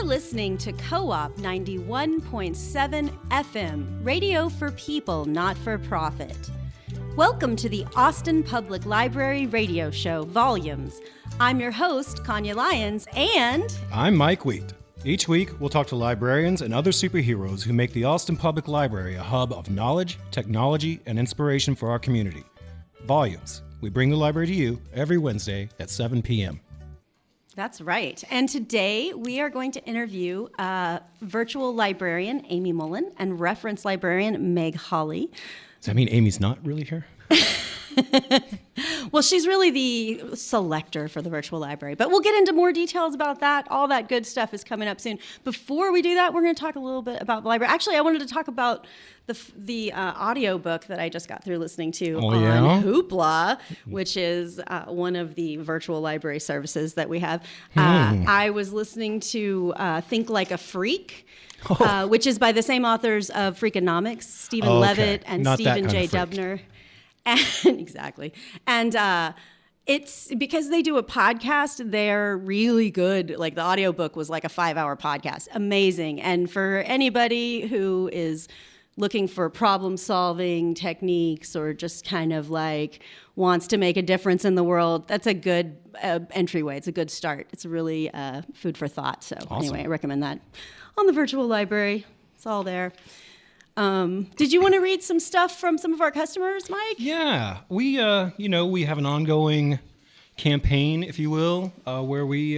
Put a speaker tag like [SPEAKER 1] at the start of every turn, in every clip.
[SPEAKER 1] listening to Co-op 91.7 FM, radio for people, not for profit. Welcome to the Austin Public Library radio show, Volumes. I'm your host, Kanya Lyons, and...
[SPEAKER 2] I'm Mike Wheat. Each week, we'll talk to librarians and other superheroes who make the Austin Public Library a hub of knowledge, technology, and inspiration for our community. Volumes. We bring the library to you every Wednesday at 7 p.m.
[SPEAKER 1] That's right. And today we are going to interview virtual librarian Amy Mullen and reference librarian Meg Hawley.
[SPEAKER 2] Does that mean Amy's not really here?
[SPEAKER 1] Well, she's really the selector for the virtual library, but we'll get into more details about that. All that good stuff is coming up soon. Before we do that, we're going to talk a little bit about the library. Actually, I wanted to talk about the audio book that I just got through listening to on Hoopla, which is one of the virtual library services that we have. I was listening to Think Like a Freak, which is by the same authors of Freakonomics, Stephen Levitt and
[SPEAKER 2] Not
[SPEAKER 1] Stephen J. Dubner. And, exactly. And it's because they do a podcast, they're really good. Like the audiobook was like a 5-hour podcast. Amazing. And for anybody who is looking for problem solving techniques or just kind of like wants to make a difference in the world, that's a good entryway. It's a good start. It's really food for thought. So Anyway, I recommend that on the virtual library. It's all there. Did you want to read some stuff from some of our customers, Mike?
[SPEAKER 2] Yeah, we have an ongoing campaign, if you will, where we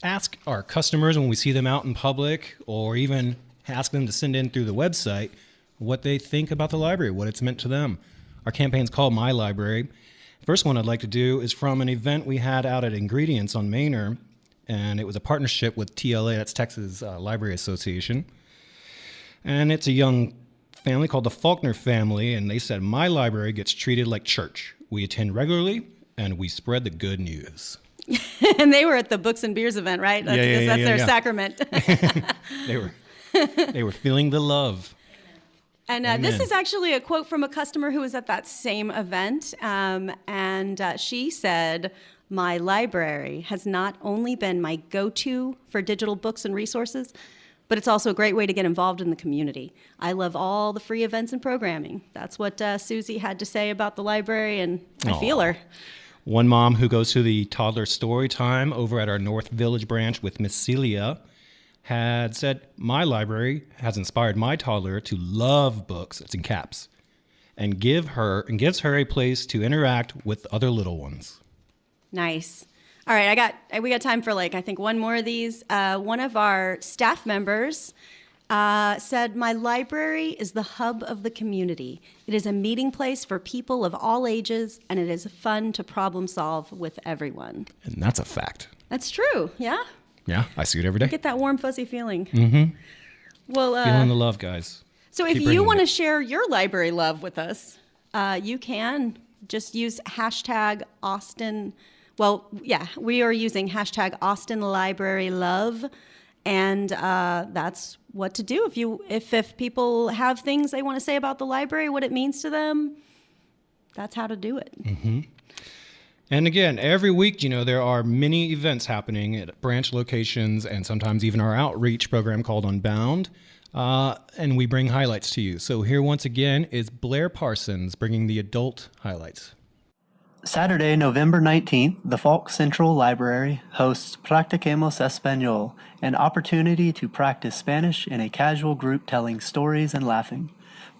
[SPEAKER 2] ask our customers when we see them out in public, or even ask them to send in through the website what they think about the library, what it's meant to them. Our campaign's called My Library. First one I'd like to do is from an event we had out at Ingredients on Manor, and it was a partnership with TLA, that's Texas Library Association. And it's a young family called the Faulkner family, and they said, my library gets treated like church. We attend regularly, and we spread the good news.
[SPEAKER 1] And they were at the Books and Beers event, right? That's their sacrament.
[SPEAKER 2] They were feeling the love.
[SPEAKER 1] And this is actually a quote from a customer who was at that same event, and she said, my library has not only been my go-to for digital books and resources, but it's also a great way to get involved in the community. I love all the free events and programming. That's what Susie had to say about the library, and I feel her.
[SPEAKER 2] One mom who goes to the toddler story time over at our North Village branch with Miss Celia had said, my library has inspired my toddler to love books, it's in caps, and gives her a place to interact with other little ones.
[SPEAKER 1] Nice. All right, we got time for I think one more of these. One of our staff members said, my library is the hub of the community. It is a meeting place for people of all ages, and it is fun to problem solve with everyone.
[SPEAKER 2] And that's a fact.
[SPEAKER 1] That's true, yeah?
[SPEAKER 2] Yeah, I see it every day.
[SPEAKER 1] Get that warm, fuzzy feeling.
[SPEAKER 2] Mm-hmm.
[SPEAKER 1] Well,
[SPEAKER 2] feeling the love, guys.
[SPEAKER 1] So if you want to share your library love with us, you can just use hashtag Austin. Well, yeah, we are using hashtag Austin Library Love, and that's what to do if people have things they want to say about the library, what it means to them. That's how to do it.
[SPEAKER 2] Mm-hmm. And again, every week, there are many events happening at branch locations, and sometimes even our outreach program called Unbound, and we bring highlights to you. So here once again is Blair Parsons bringing the adult highlights.
[SPEAKER 3] Saturday, November 19th, the Falk Central Library hosts Practiquemos Español, an opportunity to practice Spanish in a casual group telling stories and laughing.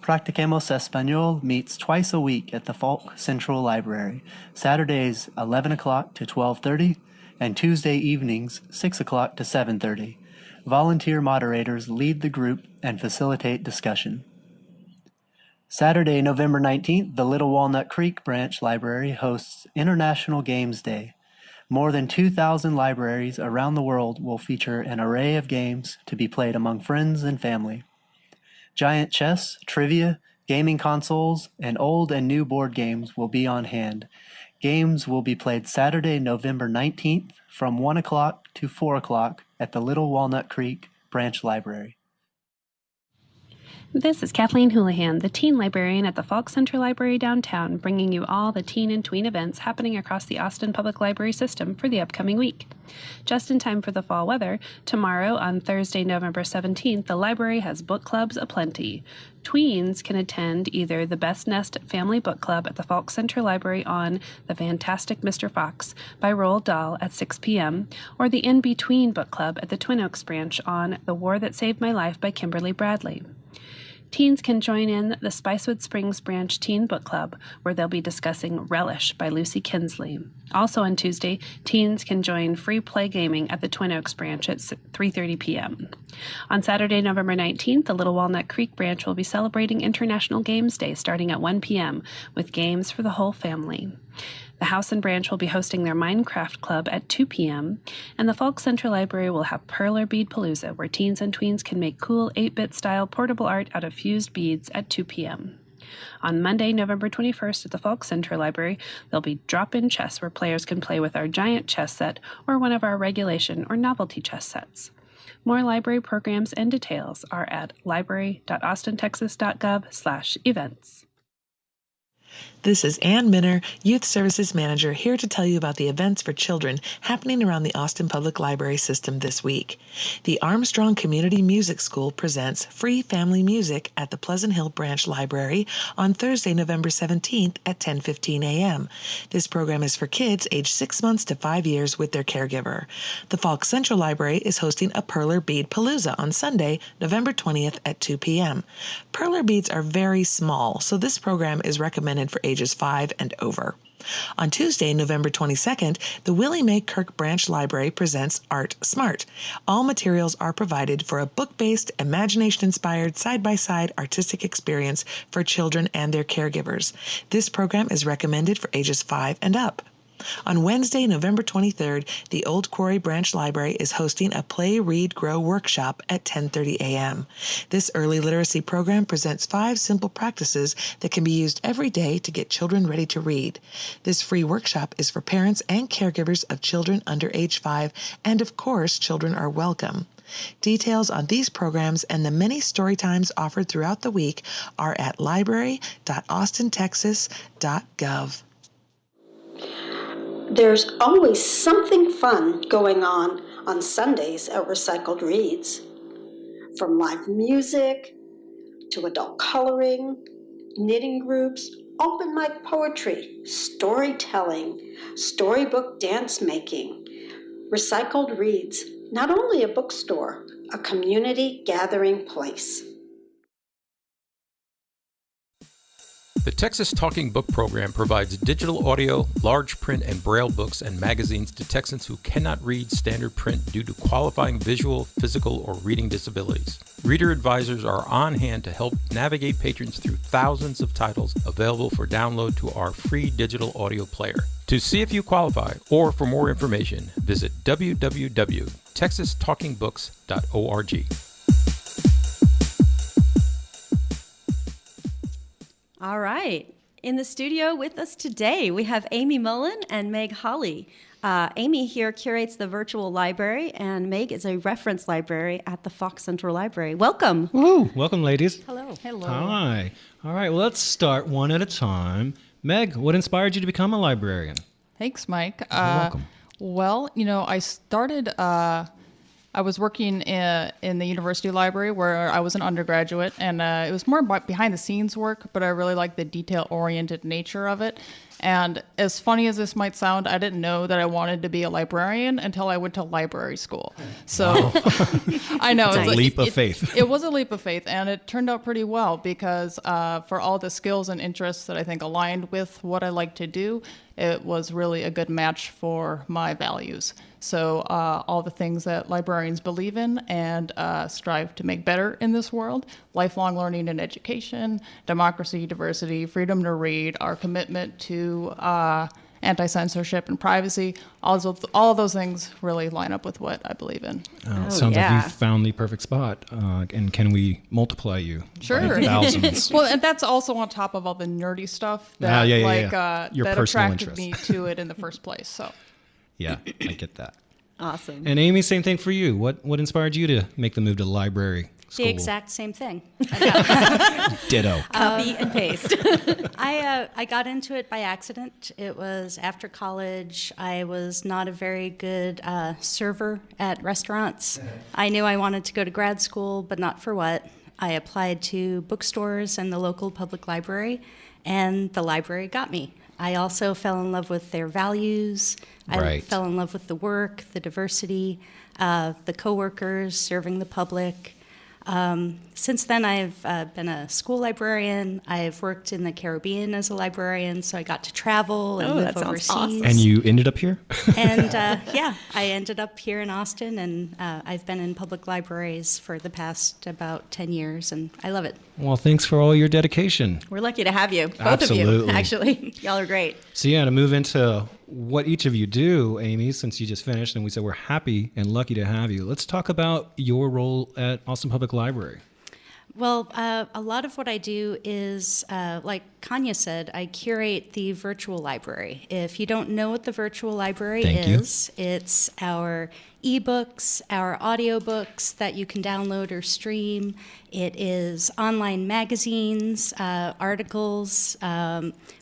[SPEAKER 3] Practiquemos Español meets twice a week at the Falk Central Library, Saturdays 11 o'clock to 12:30, and Tuesday evenings 6 o'clock to 7:30. Volunteer moderators lead the group and facilitate discussion. Saturday, November 19th, the Little Walnut Creek Branch Library hosts International Games Day. More than 2,000 libraries around the world will feature an array of games to be played among friends and family. Giant chess, trivia, gaming consoles, and old and new board games will be on hand. Games will be played Saturday, November 19th from 1 o'clock to 4 o'clock at the Little Walnut Creek Branch Library.
[SPEAKER 4] This is Kathleen Houlihan, the teen librarian at the Falk Center Library downtown, bringing you all the teen and tween events happening across the Austin Public Library system for the upcoming week. Just in time for the fall weather, tomorrow on Thursday, November 17th, the library has book clubs aplenty. Tweens can attend either the Best Nest Family Book Club at the Falk Center Library on The Fantastic Mr. Fox by Roald Dahl at 6 p.m., or the In Between Book Club at the Twin Oaks branch on The War That Saved My Life by Kimberly Bradley. Teens can join in the Spicewood Springs Branch Teen Book Club, where they'll be discussing Relish by Lucy Kinsley. Also on Tuesday, teens can join Free Play Gaming at the Twin Oaks Branch at 3:30 p.m. On Saturday, November 19th, the Little Walnut Creek Branch will be celebrating International Games Day starting at 1 p.m. with games for the whole family. The House and Branch will be hosting their Minecraft Club at 2 p.m., and the Falk Central Library will have Perler Bead Palooza, where teens and tweens can make cool 8-bit style portable art out of fused beads at 2 p.m. On Monday, November 21st at the Falk Central Library, there'll be drop-in chess where players can play with our giant chess set or one of our regulation or novelty chess sets. More library programs and details are at library.austintexas.gov/events.
[SPEAKER 5] This is Ann Minner, Youth Services Manager, here to tell you about the events for children happening around the Austin Public Library system this week. The Armstrong Community Music School presents free family music at the Pleasant Hill Branch Library on Thursday, November 17th at 10:15 a.m. This program is for kids aged 6 months to 5 years with their caregiver. The Falk Central Library is hosting a Perler Bead Palooza on Sunday, November 20th at 2 p.m. Perler beads are very small, so this program is recommended for ages 5 and over. On Tuesday, November 22nd, the Willie Mae Kirk Branch Library presents Art Smart. All materials are provided for a book-based, imagination-inspired, side-by-side artistic experience for children and their caregivers. This program is recommended for ages 5 and up. On Wednesday, November 23rd, the Old Quarry Branch Library is hosting a Play, Read, Grow workshop at 10:30 a.m. This early literacy program presents 5 simple practices that can be used every day to get children ready to read. This free workshop is for parents and caregivers of children under age 5, and of course, children are welcome. Details on these programs and the many story times offered throughout the week are at library.austintexas.gov.
[SPEAKER 6] There's always something fun going on Sundays at Recycled Reads. From live music to adult coloring, knitting groups, open mic poetry, storytelling, storybook dance making. Recycled Reads, not only a bookstore, a community gathering place.
[SPEAKER 7] The Texas Talking Book Program provides digital audio, large print, and braille books and magazines to Texans who cannot read standard print due to qualifying visual, physical, or reading disabilities. Reader advisors are on hand to help navigate patrons through thousands of titles available for download to our free digital audio player. To see if you qualify or for more information, visit www.texastalkingbooks.org.
[SPEAKER 1] All right. In the studio with us today, we have Amy Mullen and Meg Holly. Amy here curates the virtual library, and Meg is a reference library at the Falk Central Library. Welcome.
[SPEAKER 2] Woo! Welcome, ladies.
[SPEAKER 1] Hello.
[SPEAKER 4] Hello.
[SPEAKER 2] Hi. All right, well, let's start one at a time. Meg, what inspired you to become a librarian?
[SPEAKER 8] Thanks, Mike.
[SPEAKER 2] You're welcome.
[SPEAKER 8] Well, I started, I was working in the university library where I was an undergraduate, and it was more behind the scenes work, but I really liked the detail-oriented nature of it. And as funny as this might sound, I didn't know that I wanted to be a librarian until I went to library school. So I know.
[SPEAKER 2] It's a leap of faith.
[SPEAKER 8] It was a leap of faith, and it turned out pretty well because for all the skills and interests that I think aligned with what I like to do, it was really a good match for my values. So all the things that librarians believe in and strive to make better in this world, lifelong learning and education, democracy, diversity, freedom to read, our commitment to anti-censorship and privacy, all of those things really line up with what I believe in.
[SPEAKER 2] It sounds like you found the perfect spot. And can we multiply you
[SPEAKER 8] Sure.
[SPEAKER 2] by thousands?
[SPEAKER 8] Well, and that's also on top of all the nerdy stuff that
[SPEAKER 2] Your
[SPEAKER 8] that
[SPEAKER 2] personal
[SPEAKER 8] attracted
[SPEAKER 2] interest.
[SPEAKER 8] me to it in the first place. So.
[SPEAKER 2] Yeah, I get that.
[SPEAKER 1] Awesome.
[SPEAKER 2] And Amy, same thing for you. What inspired you to make the move to the library? school?
[SPEAKER 1] The exact same thing.
[SPEAKER 2] Ditto.
[SPEAKER 1] Copy and paste. I got into it by accident. It was after college. I was not a very good server at restaurants. I knew I wanted to go to grad school, but not for what. I applied to bookstores and the local public library, and the library got me. I also fell in love with their values. I
[SPEAKER 2] Right.
[SPEAKER 1] fell in love with the work, the diversity, the coworkers, serving the public. Since then, I've been a school librarian. I've worked in the Caribbean as a librarian, so I got to travel and
[SPEAKER 9] Oh,
[SPEAKER 1] live
[SPEAKER 9] that sounds
[SPEAKER 1] overseas.
[SPEAKER 9] awesome.
[SPEAKER 2] And you ended up here?
[SPEAKER 1] And yeah, I ended up here in Austin, and I've been in public libraries for the past about 10 years, and I love it.
[SPEAKER 2] Well, thanks for all your dedication.
[SPEAKER 9] We're lucky to have you, both of
[SPEAKER 2] Absolutely.
[SPEAKER 9] you, actually. Y'all are great.
[SPEAKER 2] So yeah, to move into what each of you do, Amy, since you just finished and we said we're happy and lucky to have you, let's talk about your role at Austin Public Library.
[SPEAKER 1] Well, a lot of what I do is, like Kanya said, I curate the virtual library. If you don't know what the virtual library
[SPEAKER 2] Thank you.
[SPEAKER 1] is, it's our ebooks, our audiobooks that you can download or stream. It is online magazines, articles.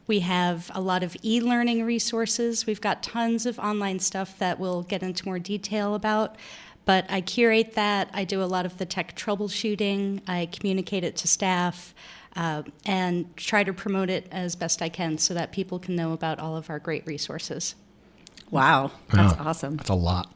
[SPEAKER 1] We have a lot of e-learning resources. We've got tons of online stuff that we'll get into more detail about. But I curate that. I do a lot of the tech troubleshooting. I communicate it to staff and try to promote it as best I can so that people can know about all of our great resources.
[SPEAKER 9] Wow, that's
[SPEAKER 2] Wow.
[SPEAKER 9] awesome.
[SPEAKER 2] That's a lot.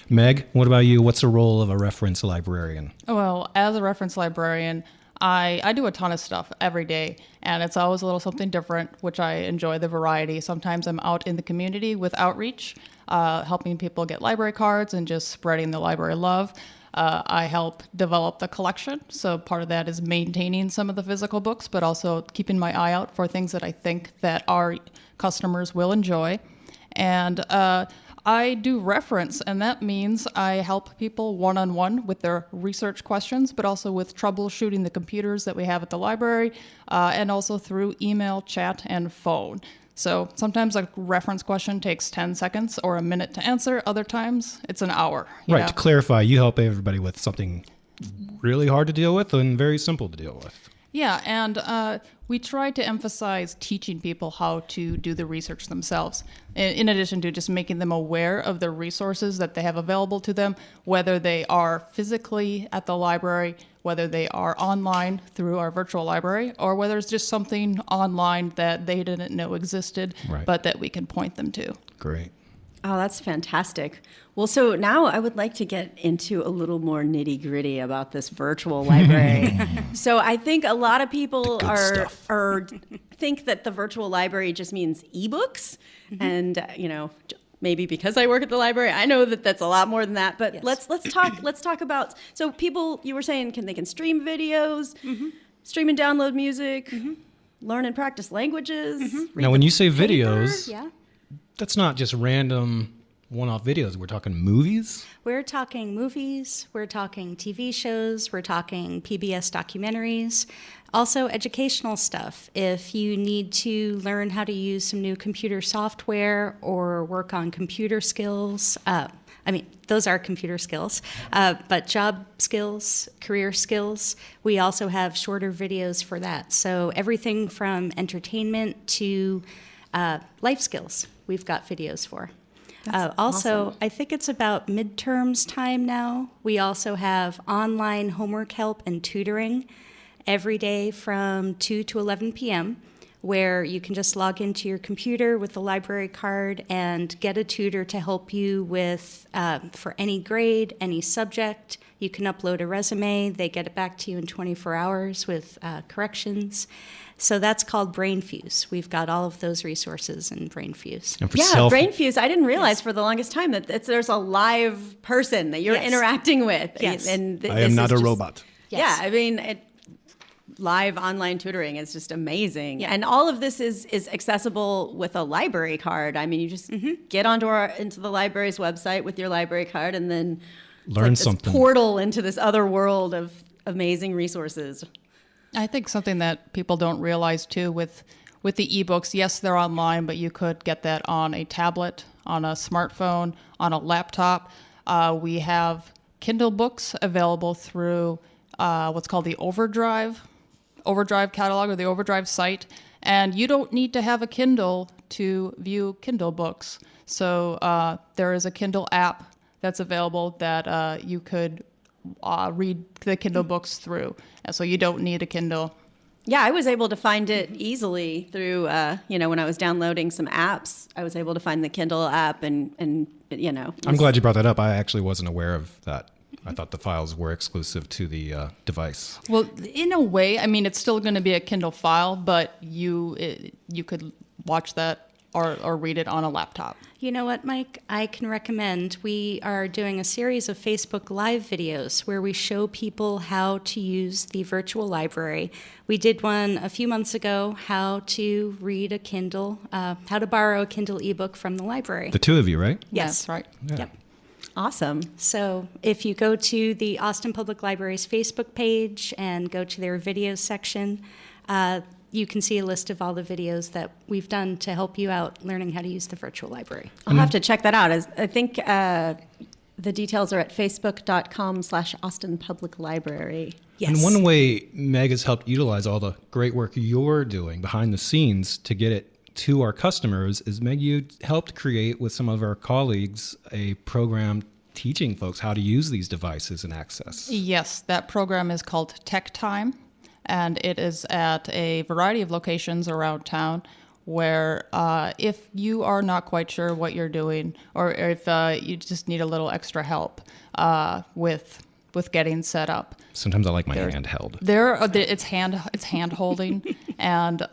[SPEAKER 2] Meg, what about you? What's the role of a reference librarian?
[SPEAKER 8] Well, as a reference librarian, I do a ton of stuff every day, and it's always a little something different, which I enjoy the variety. Sometimes I'm out in the community with outreach, helping people get library cards and just spreading the library love. I help develop the collection, so part of that is maintaining some of the physical books, but also keeping my eye out for things that I think that our customers will enjoy. And I do reference, and that means I help people one-on-one with their research questions, but also with troubleshooting the computers that we have at the library, and also through email, chat, and phone. So sometimes a reference question takes 10 seconds or a minute to answer. Other times it's an hour. you
[SPEAKER 2] Right,
[SPEAKER 8] know?
[SPEAKER 2] to clarify, you help everybody with something really hard to deal with and very simple to deal with.
[SPEAKER 8] Yeah, and we try to emphasize teaching people how to do the research themselves, in addition to just making them aware of the resources that they have available to them, whether they are physically at the library, whether they are online through our virtual library, or whether it's just something online that they didn't know existed,
[SPEAKER 2] Right.
[SPEAKER 8] but that we can point them to.
[SPEAKER 2] Great.
[SPEAKER 9] Oh, that's fantastic. Well, so now I would like to get into a little more nitty gritty about this virtual library. So I think a lot of people
[SPEAKER 2] The good stuff.
[SPEAKER 9] are think that the virtual library just means ebooks, and maybe because I work at the library, I know that that's a lot more than that. But
[SPEAKER 1] Yes.
[SPEAKER 9] let's talk about, so people, you were saying they can stream videos, stream and download music, learn and practice languages. read
[SPEAKER 2] Now, when
[SPEAKER 9] the
[SPEAKER 2] you say
[SPEAKER 9] paper.
[SPEAKER 2] videos,
[SPEAKER 1] Yeah.
[SPEAKER 2] that's not just random one-off videos. We're talking movies.
[SPEAKER 1] We're talking movies, we're talking TV shows, we're talking PBS documentaries, also educational stuff. If you need to learn how to use some new computer software or work on computer skills, those are computer skills, but job skills, career skills, we also have shorter videos for that. So everything from entertainment to life skills, we've got videos for. Also,
[SPEAKER 9] awesome.
[SPEAKER 1] I think it's about midterms time now. We also have online homework help and tutoring every day from 2 to 11 p.m., where you can just log into your computer with the library card and get a tutor to help you with, for any grade, any subject. You can upload a resume. They get it back to you in 24 hours with corrections. So that's called BrainFuse. We've got all of those resources in BrainFuse.
[SPEAKER 2] And for
[SPEAKER 9] Yeah,
[SPEAKER 2] self-
[SPEAKER 9] BrainFuse. I didn't realize for the longest time that there's a live person that you're
[SPEAKER 1] Yes.
[SPEAKER 9] interacting with.
[SPEAKER 1] Yes.
[SPEAKER 9] And
[SPEAKER 2] I am
[SPEAKER 9] this
[SPEAKER 2] not
[SPEAKER 9] is
[SPEAKER 2] a
[SPEAKER 9] just-
[SPEAKER 2] robot.
[SPEAKER 1] Yes.
[SPEAKER 9] Yeah, I mean, live online tutoring is just amazing.
[SPEAKER 1] Yeah.
[SPEAKER 9] And all of this is accessible with a library card. I mean, you just get into the library's website with your library card and then it's
[SPEAKER 2] Learn
[SPEAKER 9] like this
[SPEAKER 2] something.
[SPEAKER 9] portal into this other world of amazing resources.
[SPEAKER 8] I think something that people don't realize too with the ebooks, yes, they're online, but you could get that on a tablet, on a smartphone, on a laptop. We have Kindle books available through what's called the Overdrive catalog or the Overdrive site. And you don't need to have a Kindle to view Kindle books. So there is a Kindle app that's available that you could read the Kindle books through. And so you don't need a Kindle.
[SPEAKER 1] Yeah, I was able to find it easily through, when I was downloading some apps, I was able to find the Kindle app and.
[SPEAKER 2] I'm glad you brought that up. I actually wasn't aware of that. I thought the files were exclusive to the device.
[SPEAKER 8] Well, in a way, I mean, it's still going to be a Kindle file, but you could watch that or read it on a laptop.
[SPEAKER 10] You know what, Mike? I can recommend. We are doing a series of Facebook Live videos where we show people how to use the virtual library. We did one a few months ago, how to read a Kindle, how to borrow a Kindle ebook from the library.
[SPEAKER 2] The two of you, right?
[SPEAKER 10] Yes.
[SPEAKER 8] That's right.
[SPEAKER 2] Yeah.
[SPEAKER 10] Yep.
[SPEAKER 1] Awesome.
[SPEAKER 10] So if you go to the Austin Public Library's Facebook page and go to their videos section, you can see a list of all the videos that we've done to help you out learning how to use the virtual library.
[SPEAKER 1] I'll have to check that out. I think the details are at facebook.com/Austin Public Library.
[SPEAKER 10] Yes.
[SPEAKER 2] And one way Meg has helped utilize all the great work you're doing behind the scenes to get it to our customers is, Meg, you helped create with some of our colleagues a program teaching folks how to use these devices and access.
[SPEAKER 8] Yes, that program is called Tech Time, and it is at a variety of locations around town where if you are not quite sure what you're doing, or if you just need a little extra help with getting set up.
[SPEAKER 2] Sometimes I like my hand held.
[SPEAKER 8] It's hand holding, and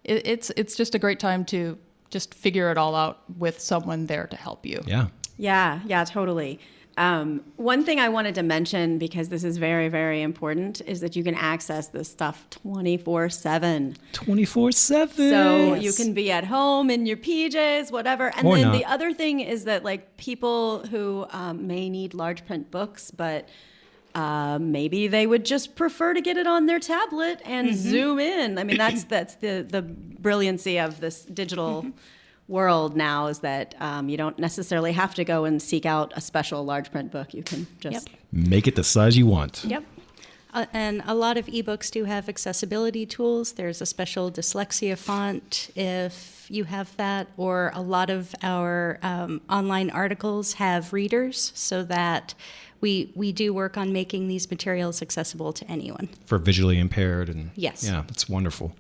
[SPEAKER 8] it's just a great time to just figure it all out with someone there to help you.
[SPEAKER 2] Yeah.
[SPEAKER 1] Yeah, totally. One thing I wanted to mention, because this is very, very important, is that you can access this stuff 24/7.
[SPEAKER 2] 24/7.
[SPEAKER 1] So you can be at home in your PJs, whatever. And
[SPEAKER 2] Or
[SPEAKER 1] then
[SPEAKER 2] not.
[SPEAKER 1] the other thing is that, like, people who may need large print books, but maybe they would just prefer to get it on their tablet and zoom in. I mean, that's the brilliancy of this digital world now, is that you don't necessarily have to go and seek out a special large print book. You can just
[SPEAKER 2] Make it the size you want.
[SPEAKER 10] Yep. And a lot of ebooks do have accessibility tools. There's a special dyslexia font if you have that, or a lot of our online articles have readers, so that we do work on making these materials accessible to anyone.
[SPEAKER 2] For visually impaired. And
[SPEAKER 10] Yes.
[SPEAKER 2] Yeah, that's wonderful.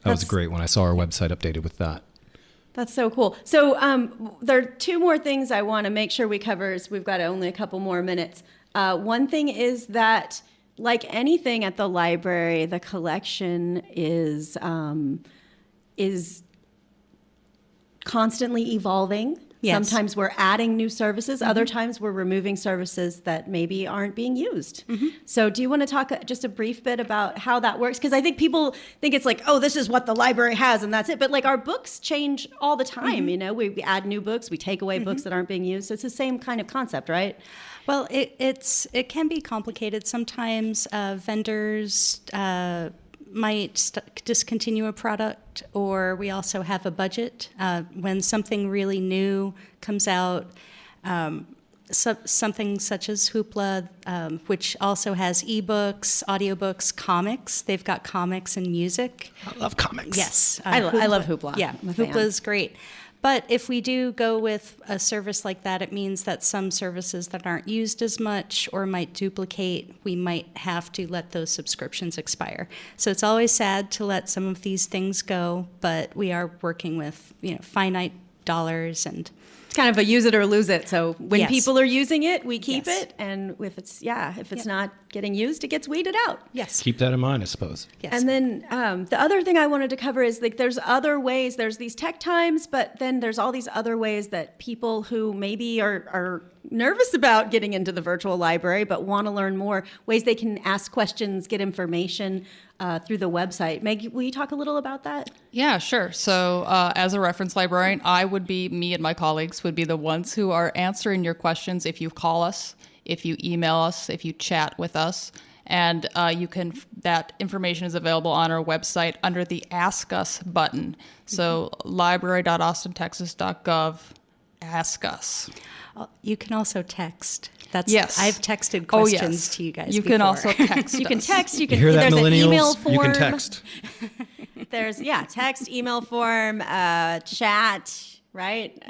[SPEAKER 2] That was great when I saw our website updated with that.
[SPEAKER 1] That's so cool. So there are two more things I want to make sure we cover, as we've got only a couple more minutes. One thing is that, like anything at the library, the collection is constantly evolving.
[SPEAKER 10] Yes.
[SPEAKER 1] Sometimes we're adding new services. Other times we're removing services that maybe aren't being used. So do you want to talk just a brief bit about how that works? Because I think people think it's like, oh, this is what the library has and that's it. But like, our books change all the time. You know, we add new books, we take away books that aren't being used. So it's the same kind of concept, right?
[SPEAKER 10] Well, it can be complicated. Sometimes vendors might discontinue a product, or we also have a budget. When something really new comes out, something such as Hoopla, which also has ebooks, audiobooks, comics. They've got comics and music.
[SPEAKER 2] I love comics.
[SPEAKER 10] Yes.
[SPEAKER 1] I love Hoopla.
[SPEAKER 10] Yeah,
[SPEAKER 1] I'm a fan.
[SPEAKER 10] Hoopla's great. But if we do go with a service like that, it means that some services that aren't used as much or might duplicate, we might have to let those subscriptions expire. So it's always sad to let some of these things go, but we are working with, finite dollars, and
[SPEAKER 1] It's kind of a use it or lose it. So when
[SPEAKER 10] Yes.
[SPEAKER 1] people are using it, we keep
[SPEAKER 10] Yes.
[SPEAKER 1] it. And if it's not getting used, it gets weeded out.
[SPEAKER 10] yes.
[SPEAKER 2] Keep that in mind, I suppose.
[SPEAKER 10] Yes.
[SPEAKER 1] And then the other thing I wanted to cover is, like, there's other ways. There's these tech times, but then there's all these other ways that people who maybe are nervous about getting into the virtual library but want to learn more, ways they can ask questions, get information through the website. Meg, will you talk a little about that?
[SPEAKER 8] Yeah, sure. So as a reference librarian, me and my colleagues would be the ones who are answering your questions if you call us, if you email us, if you chat with us. And that information is available on our website under the Ask Us button. So library.austintexas.gov, ask us.
[SPEAKER 10] You can also text. That's
[SPEAKER 8] Yes.
[SPEAKER 10] I've texted
[SPEAKER 8] Oh,
[SPEAKER 10] questions
[SPEAKER 8] yes.
[SPEAKER 10] to you guys.
[SPEAKER 8] You
[SPEAKER 10] before.
[SPEAKER 8] can also text.
[SPEAKER 1] You can
[SPEAKER 8] us.
[SPEAKER 1] text. You
[SPEAKER 2] You
[SPEAKER 1] can.
[SPEAKER 2] hear that,
[SPEAKER 1] There's an email
[SPEAKER 2] millennials?
[SPEAKER 1] form.
[SPEAKER 2] You can text.
[SPEAKER 1] There's text, email form, chat. Right.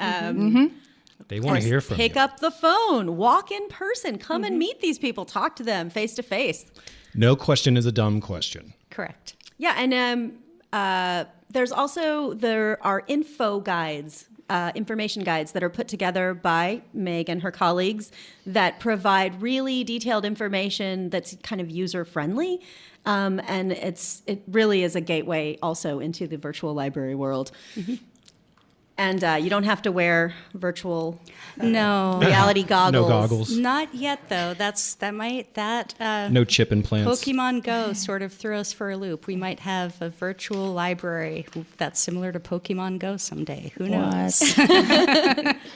[SPEAKER 2] They want to hear from
[SPEAKER 1] Pick
[SPEAKER 2] you.
[SPEAKER 1] up the phone. Walk in person. Come and meet these people. Talk to them face to face.
[SPEAKER 2] No question is a dumb question.
[SPEAKER 10] Correct.
[SPEAKER 1] Yeah, and there are info guides, information guides that are put together by Meg and her colleagues that provide really detailed information that's kind of user friendly, and it really is a gateway also into the virtual library world. And you don't have to wear virtual
[SPEAKER 10] No.
[SPEAKER 1] reality goggles.
[SPEAKER 2] No goggles.
[SPEAKER 10] Not yet, though.
[SPEAKER 2] No chip implants.
[SPEAKER 10] Pokemon Go sort of threw us for a loop. We might have a virtual library that's similar to Pokemon Go someday. Who knows?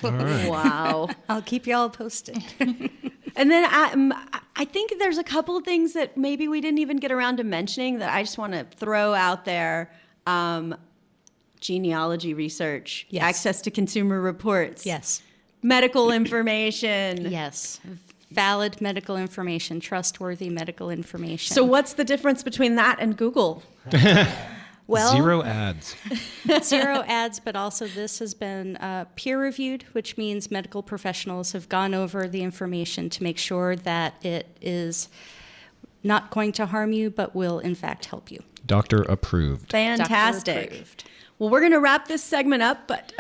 [SPEAKER 1] Wow.
[SPEAKER 10] I'll keep you all posted.
[SPEAKER 1] And then I think there's a couple of things that maybe we didn't even get around to mentioning that I just want to throw out there. Genealogy research,
[SPEAKER 10] Yes.
[SPEAKER 1] access to consumer reports,
[SPEAKER 10] Yes.
[SPEAKER 1] medical information.
[SPEAKER 10] Yes. Valid medical information, trustworthy medical information.
[SPEAKER 1] So what's the difference between that and Google?
[SPEAKER 10] well,
[SPEAKER 2] Zero ads.
[SPEAKER 10] Zero ads, but also this has been peer-reviewed, which means medical professionals have gone over the information to make sure that it is not going to harm you, but will in fact help you.
[SPEAKER 2] Doctor approved.
[SPEAKER 1] Fantastic.
[SPEAKER 10] Doctor approved.
[SPEAKER 1] Well, we're going to wrap this segment up, but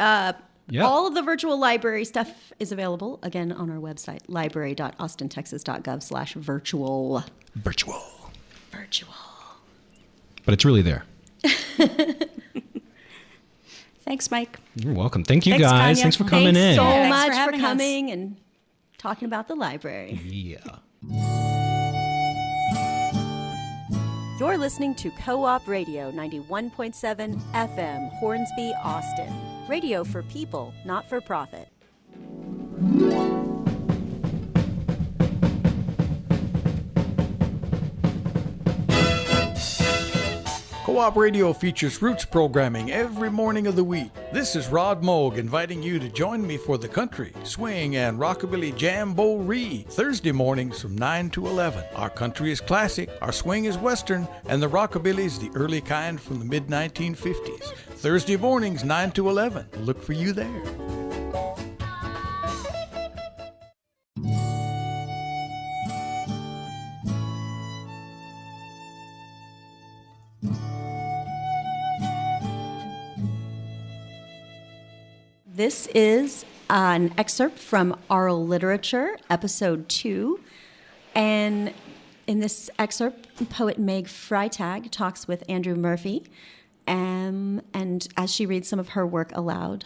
[SPEAKER 2] Yep.
[SPEAKER 1] all of the virtual library stuff is available, again, on our website, library.austintexas.gov/virtual.
[SPEAKER 2] Virtual.
[SPEAKER 1] Virtual.
[SPEAKER 2] But it's really there.
[SPEAKER 10] Thanks, Mike.
[SPEAKER 2] You're welcome. Thank you
[SPEAKER 10] Thanks,
[SPEAKER 2] guys.
[SPEAKER 10] Tanya.
[SPEAKER 2] Thanks for coming
[SPEAKER 1] Thanks
[SPEAKER 2] in.
[SPEAKER 1] so
[SPEAKER 10] Thanks
[SPEAKER 1] much
[SPEAKER 10] for
[SPEAKER 1] for
[SPEAKER 10] having us.
[SPEAKER 1] coming and talking about the library.
[SPEAKER 2] Yeah.
[SPEAKER 9] You're listening to Co-op Radio 91.7 FM, Hornsby, Austin. Radio for people, not for profit.
[SPEAKER 11] Co-op Radio features roots programming every morning of the week. This is Rod Moog inviting you to join me for the country, swing, and rockabilly jamboree Thursday mornings from 9 to 11. Our country is classic, our swing is western, and the rockabilly is the early kind from the mid-1950s. Thursday mornings 9 to 11. Look for you there.
[SPEAKER 1] This is an excerpt from Oral Literature, Episode 2. And in this excerpt, poet Meg Freitag talks with Andrew Murphy, and as she reads some of her work aloud.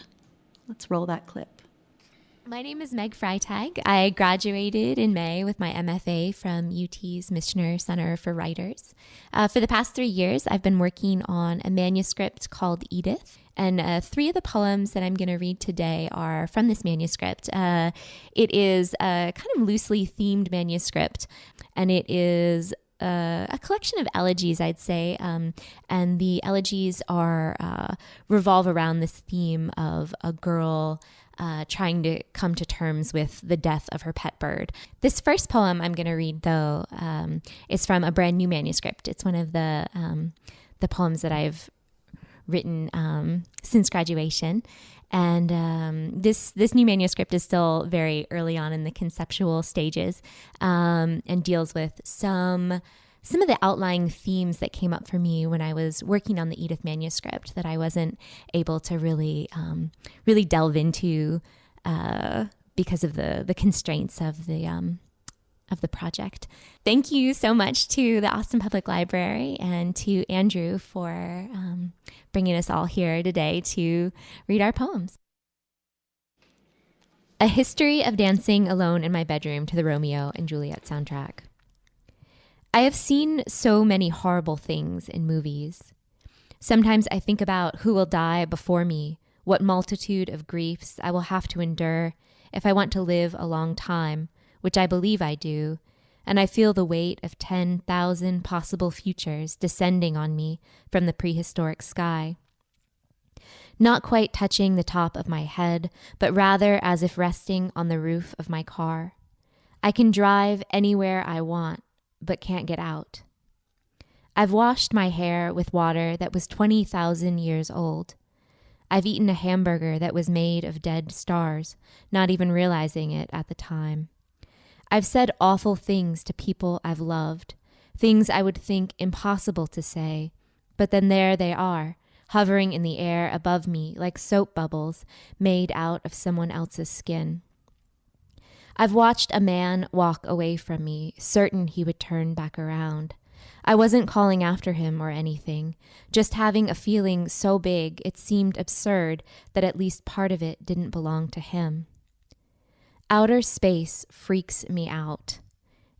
[SPEAKER 1] Let's roll that clip.
[SPEAKER 12] My name is Meg Freitag. I graduated in May with my MFA from UT's Michener Center for Writers. For the past 3 years, I've been working on a manuscript called Edith. And 3 of the poems that I'm going to read today are from this manuscript. It is a kind of loosely themed manuscript, and it is a collection of elegies, I'd say. And the elegies revolve around this theme of a girl trying to come to terms with the death of her pet bird. This first poem I'm going to read, though, is from a brand new manuscript. It's one of the poems that I've written since graduation. And this new manuscript is still very early on in the conceptual stages, and deals with some of the outlying themes that came up for me when I was working on the Edith manuscript that I wasn't able to really delve into because of the constraints of the project. Thank you so much to the Austin Public Library and to Andrew for bringing us all here today to read our poems. A history of dancing alone in my bedroom to the Romeo and Juliet soundtrack. I have seen so many horrible things in movies. Sometimes I think about who will die before me, what multitude of griefs I will have to endure if I want to live a long time, which I believe I do, and I feel the weight of 10,000 possible futures descending on me from the prehistoric sky. Not quite touching the top of my head, but rather as if resting on the roof of my car. I can drive anywhere I want, but can't get out. I've washed my hair with water that was 20,000 years old. I've eaten a hamburger that was made of dead stars, not even realizing it at the time. I've said awful things to people I've loved, things I would think impossible to say, but then there they are, hovering in the air above me like soap bubbles made out of someone else's skin. I've watched a man walk away from me, certain he would turn back around. I wasn't calling after him or anything, just having a feeling so big it seemed absurd that at least part of it didn't belong to him. Outer space freaks me out.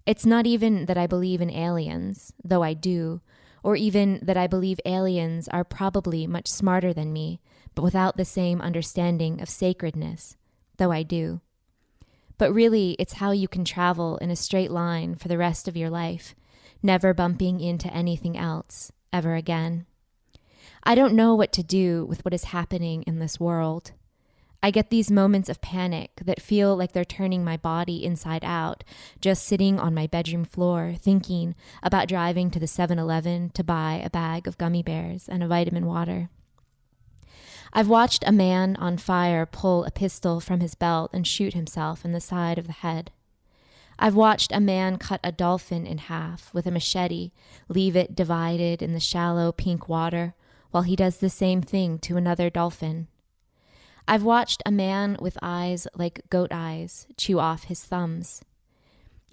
[SPEAKER 12] It's not even that I believe in aliens, though I do, or even that I believe aliens are probably much smarter than me, but without the same understanding of sacredness, though I do. But really, it's how you can travel in a straight line for the rest of your life, never bumping into anything else ever again. I don't know what to do with what is happening in this world. I get these moments of panic that feel like they're turning my body inside out, just sitting on my bedroom floor thinking about driving to the 7-Eleven to buy a bag of gummy bears and a vitamin water. I've watched a man on fire pull a pistol from his belt and shoot himself in the side of the head. I've watched a man cut a dolphin in half with a machete, leave it divided in the shallow pink water, while he does the same thing to another dolphin. I've watched a man with eyes like goat eyes chew off his thumbs.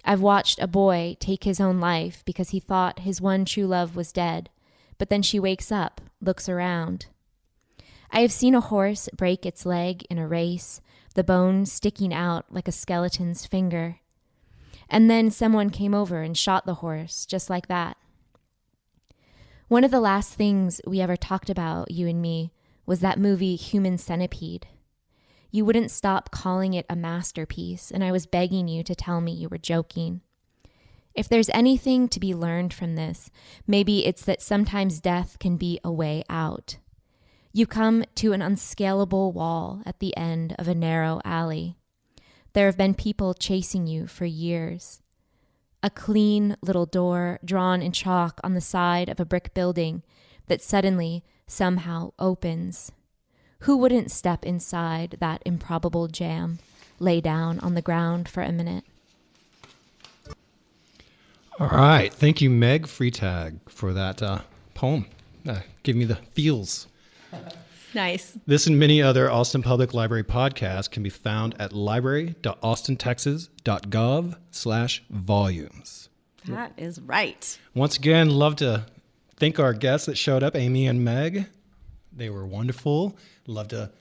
[SPEAKER 12] I've watched a boy take his own life because he thought his one true love was dead, but then she wakes up, looks around. I have seen a horse break its leg in a race, the bone sticking out like a skeleton's finger. And then someone came over and shot the horse, just like that. One of the last things we ever talked about, you and me, was that movie Human Centipede. You wouldn't stop calling it a masterpiece, and I was begging you to tell me you were joking. If there's anything to be learned from this, maybe it's that sometimes death can be a way out. You come to an unscalable wall at the end of a narrow alley. There have been people chasing you for years. A clean little door drawn in chalk on the side of a brick building that suddenly, somehow opens. Who wouldn't step inside that improbable jam, lay down on the ground for a minute?
[SPEAKER 2] All right. Thank you, Meg Freitag, for that poem. Give me the feels.
[SPEAKER 1] Nice.
[SPEAKER 2] This and many other Austin Public Library podcasts can be found at library.austintexas.gov/volumes.
[SPEAKER 1] That is right.
[SPEAKER 2] Once again, love to thank our guests that showed up, Amy and Meg. They were wonderful. Love to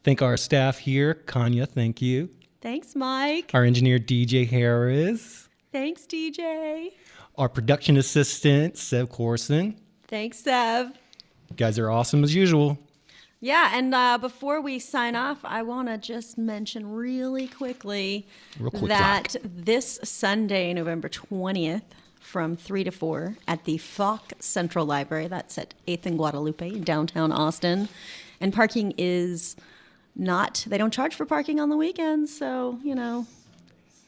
[SPEAKER 2] thank our staff here. Kanya, thank you.
[SPEAKER 1] Thanks, Mike.
[SPEAKER 2] Our engineer, DJ Harris.
[SPEAKER 1] Thanks, DJ.
[SPEAKER 2] Our production assistant, Sev Corson.
[SPEAKER 1] Thanks, Sev.
[SPEAKER 2] You guys are awesome as usual.
[SPEAKER 1] Yeah, and before we sign off, I want to just mention really quickly that this Sunday, November 20th, from 3 to 4 at the Falk Central Library, that's at 8th and Guadalupe in downtown Austin. And parking is not, they don't charge for parking on the weekends, so, you know,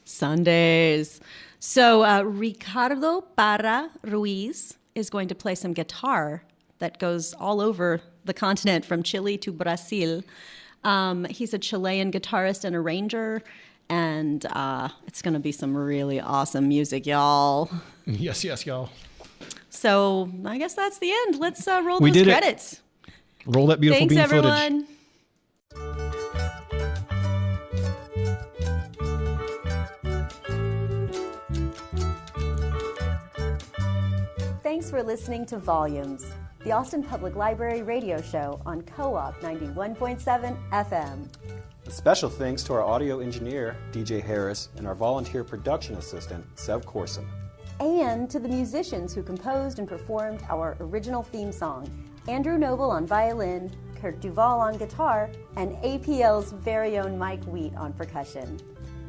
[SPEAKER 1] Sundays. So Ricardo Parra Ruiz is going to play some guitar that goes all over the continent from Chile to Brazil. He's a Chilean guitarist and arranger, and it's going to be some really awesome music, y'all.
[SPEAKER 2] Yes, y'all.
[SPEAKER 1] So I guess that's the end. Let's roll
[SPEAKER 2] We
[SPEAKER 1] those
[SPEAKER 2] did
[SPEAKER 1] credits.
[SPEAKER 2] It. Roll that beautiful
[SPEAKER 1] Thanks,
[SPEAKER 2] bean
[SPEAKER 1] everyone.
[SPEAKER 2] footage.
[SPEAKER 1] Thanks for listening to Volumes, the Austin Public Library radio show on Co-op 91.7 FM.
[SPEAKER 13] A special thanks to our audio engineer, DJ Harris, and our volunteer production assistant, Sev Corson.
[SPEAKER 1] And to the musicians who composed and performed our original theme song, Andrew Noble on violin, Kurt Duval on guitar, and APL's very own Mike Wheat on percussion.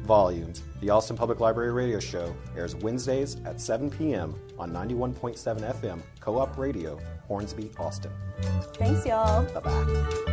[SPEAKER 13] Volumes, the Austin Public Library radio show, airs Wednesdays at 7 p.m. on 91.7 FM, Co-op Radio, Hornsby, Austin.
[SPEAKER 1] Thanks, y'all.
[SPEAKER 13] Bye-bye.